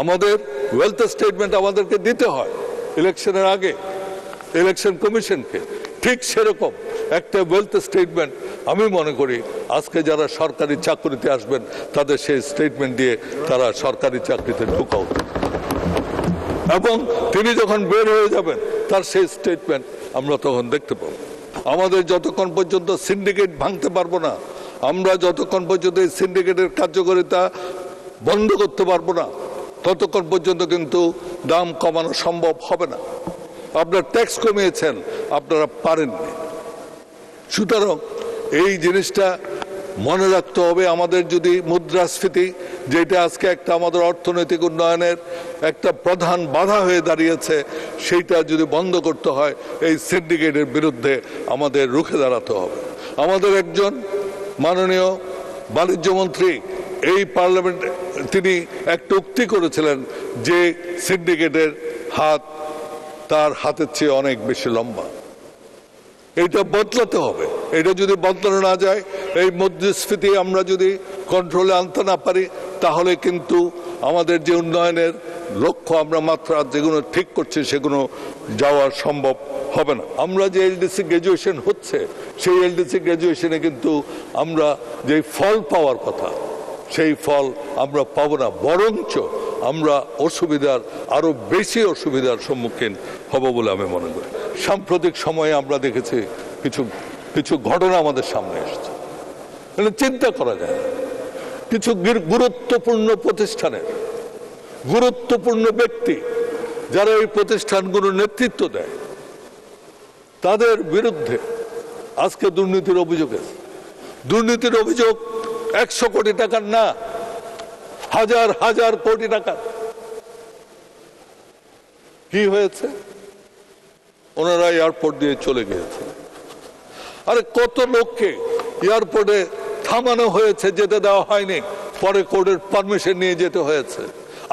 আমাদের wealth statement আমাদেরকে দিতে হয় ইলেকশনের আগে ইলেকশন কমিশনকে। ঠিক সেরকম একটা ওয়েলথ স্টেটমেন্ট আমি মনে করি আজকে যারা সরকারি চাকরিতে আসবেন তাদের সেই স্টেটমেন্ট দিয়ে তারা সরকারি চাকরিতে ঢোকা উচিত, এবং তিনি যখন বের হয়ে যাবেন তার সেই স্টেটমেন্ট আমরা তখন দেখতে পাবো। আমাদের যতক্ষণ পর্যন্ত সিন্ডিকেট ভাঙতে পারবো না, আমরা যতক্ষণ পর্যন্ত এই সিন্ডিকেটের কার্যকারিতা বন্ধ করতে পারবো না, ততক্ষণ পর্যন্ত কিন্তু দাম কমানো সম্ভব হবে না। আপনারা ট্যাক্স কমিয়েছেন, আপনারা পারেননি। সুতরাং এই জিনিসটা মনে রাখতে হবে। আমাদের যদি মুদ্রাস্ফীতি, যেটা আজকে একটা আমাদের অর্থনৈতিক উন্নয়নের একটা প্রধান বাধা হয়ে দাঁড়িয়েছে, সেইটা যদি বন্ধ করতে হয় এই সিন্ডিকেটের বিরুদ্ধে আমাদের রুখে দাঁড়াতে হবে। আমাদের একজন মাননীয় বাণিজ্যমন্ত্রী এই পার্লামেন্টে তিনি একটা উক্তি করেছিলেন যে সিন্ডিকেটের হাত তার হাতের চেয়ে অনেক বেশি লম্বা। এটা বদলাতে হবে। এটা যদি বদলানো না যায়, এই মুদ্রাস্ফীতি আমরা যদি কন্ট্রোলে আনতে না পারি, তাহলে কিন্তু আমাদের যে উন্নয়নের লক্ষ্য আমরা মাত্রা যেগুলো ঠিক করছি সেগুলো যাওয়া সম্ভব হবে না। আমরা যে এলডিসি গ্র্যাজুয়েশন হচ্ছে, সেই এলডিসি গ্র্যাজুয়েশনে কিন্তু আমরা যে ফল পাওয়ার কথা সেই ফল আমরা পাবো না, বরঞ্চ আমরা আরো বেশি অসুবিধার সম্মুখীন হব বলে আমি মনে করি। সাম্প্রতিক সময়ে আমরা দেখেছি কিছু ঘটনা আমাদের সামনে এসেছে, চিন্তা করা যায় না। কিছু গুরুত্বপূর্ণ প্রতিষ্ঠানের গুরুত্বপূর্ণ ব্যক্তি যারা এই প্রতিষ্ঠানগুলোর নেতৃত্ব দেয়, তাদের বিরুদ্ধে আজকে দুর্নীতির অভিযোগ আছে। দুর্নীতির অভিযোগ 100 কোটি টাকার না, হাজার হাজার কোটি টাকা। কি হয়েছে? ওনারা এয়ারপোর্ট দিয়ে চলে গিয়েছে। আরে কত লোককে এয়ারপোর্টে থামানো হয়েছে, যেতে দেওয়া হয়নি, পরে কোর্টের পারমিশন নিয়ে যেতে হয়েছে।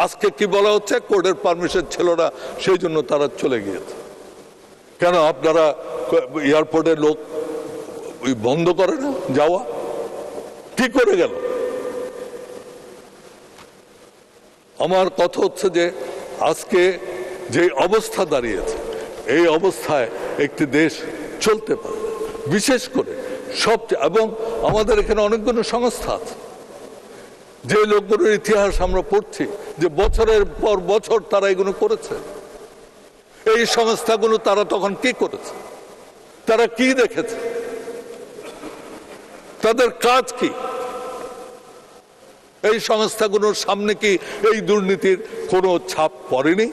আজকে কি বলা হচ্ছে? কোর্টের পারমিশন ছিল না, সেই জন্য তারা চলে গিয়েছে। কেন আপনারা এয়ারপোর্টের লোক বন্ধ করে না যাওয়া? কি করে গেল? আমার কথা হচ্ছে যে আজকে যে অবস্থা দাঁড়িয়েছে, এই অবস্থায় একটি দেশ চলতে পারে, বিশেষ করে সবচেয়ে। এবং আমাদের এখানে অনেকগুলো সংস্থা আছে, যে লোকগুলোর ইতিহাস আমরা পড়ছি, যে বছরের পর বছর তারা এগুলো করেছে। এই সংস্থাগুলো তারা তখন কি করেছে, তারা কি দেখেছে, তাদের কাজ কি? এই সংস্থাগুলোর সামনে কি এই দুর্নীতির কোনো ছাপ পড়েনি?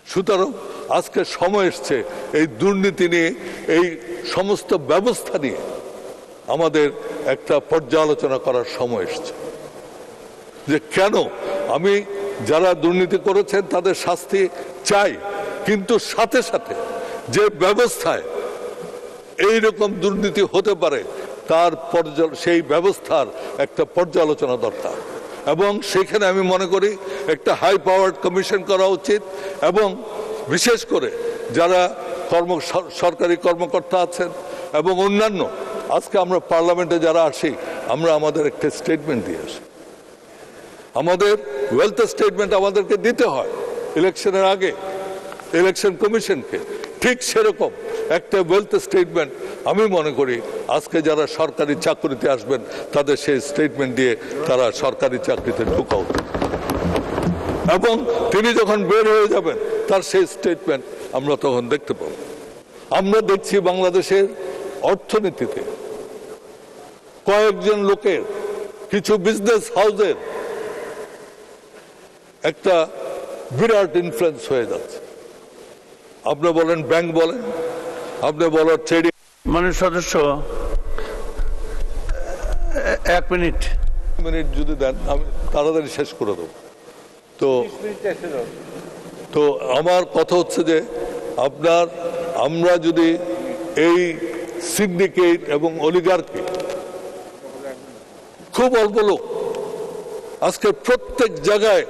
সুতরাং আজকে সময় এসছে এই দুর্নীতি নিয়ে, এই সমস্ত ব্যবস্থা নিয়ে আমাদের একটা পর্যালোচনা করার সময় এসছে, যে কেন আমি যারা দুর্নীতি করেছেন তাদের শাস্তি চাই, কিন্তু সাথে সাথে যে ব্যবস্থায় এইরকম দুর্নীতি হতে পারে তার সেই ব্যবস্থার একটা পর্যালোচনা দরকার। এবং সেখানে আমি মনে করি একটা হাই পাওয়ার্ড কমিশন করা উচিত, এবং বিশেষ করে যারা সরকারি কর্মকর্তা আছেন এবং অন্যান্য, আজকে আমরা পার্লামেন্টে যারা আসি, আমরা আমাদের একটা স্টেটমেন্ট দিয়ে আসি। আমাদের ওয়েলথ স্টেটমেন্ট আমাদেরকে দিতে হয় ইলেকশনের আগে ইলেকশন কমিশনকে। ঠিক সেরকম একটা ওয়েলথ স্টেটমেন্ট আমি মনে করি আজকে যারা সরকারি চাকরিতে আসবেন তাদের সেই স্টেটমেন্ট দিয়ে তারা সরকারি চাকরিতে ঢোকা উচিত, এবং তিনি যখন বের হয়ে যাবেন তার সেই স্টেটমেন্ট আমরা তখন দেখতে পাবো। আমরা দেখছি বাংলাদেশের অর্থনীতিতে কয়েকজন লোকের, কিছু বিজনেস হাউসের একটা বিরাট ইনফ্লুয়েন্স হয়ে যাচ্ছে। আপনি বলেন ব্যাংক, বলেন আপনি বলেন ট্রেডিং। মাননীয় সদস্য 1 মিনিট যদি দেন আমি তাড়াতাড়ি শেষ করে দেবো। তো আমার কথা হচ্ছে যে আমরা যদি এই সিন্ডিকেট এবং অলিগার্কি, খুব অল্প লোক আজকে প্রত্যেক জায়গায়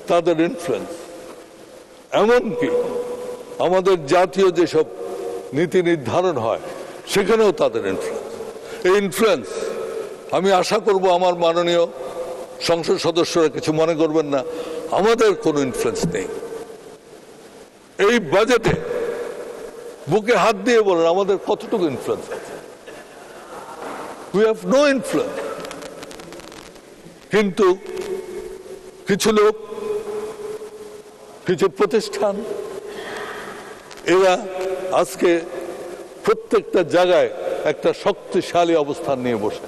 তাদের ইনফ্লুয়েন্স, এমনকি আমাদের জাতীয় যেসব নীতি নির্ধারণ হয় সেখানেও তাদের ইনফ্লুয়েন্স। এই ইনফ্লুয়েন্স আমি আশা করব আমার মাননীয় সংসদ সদস্যরা কিছু মনে করবেন না, আমাদের কোনো ইনফ্লুয়েন্স নেই। এই বাজেটে বুকে হাত দিয়ে বলেন আমাদের কতটুকু ইনফ্লুয়েন্স আছে? We have no influence. কিন্তু কিছু লোক, কিছু প্রতিষ্ঠান, এরা আজকে প্রত্যেকটা জায়গায় একটা শক্তিশালী অবস্থান নিয়ে বসে।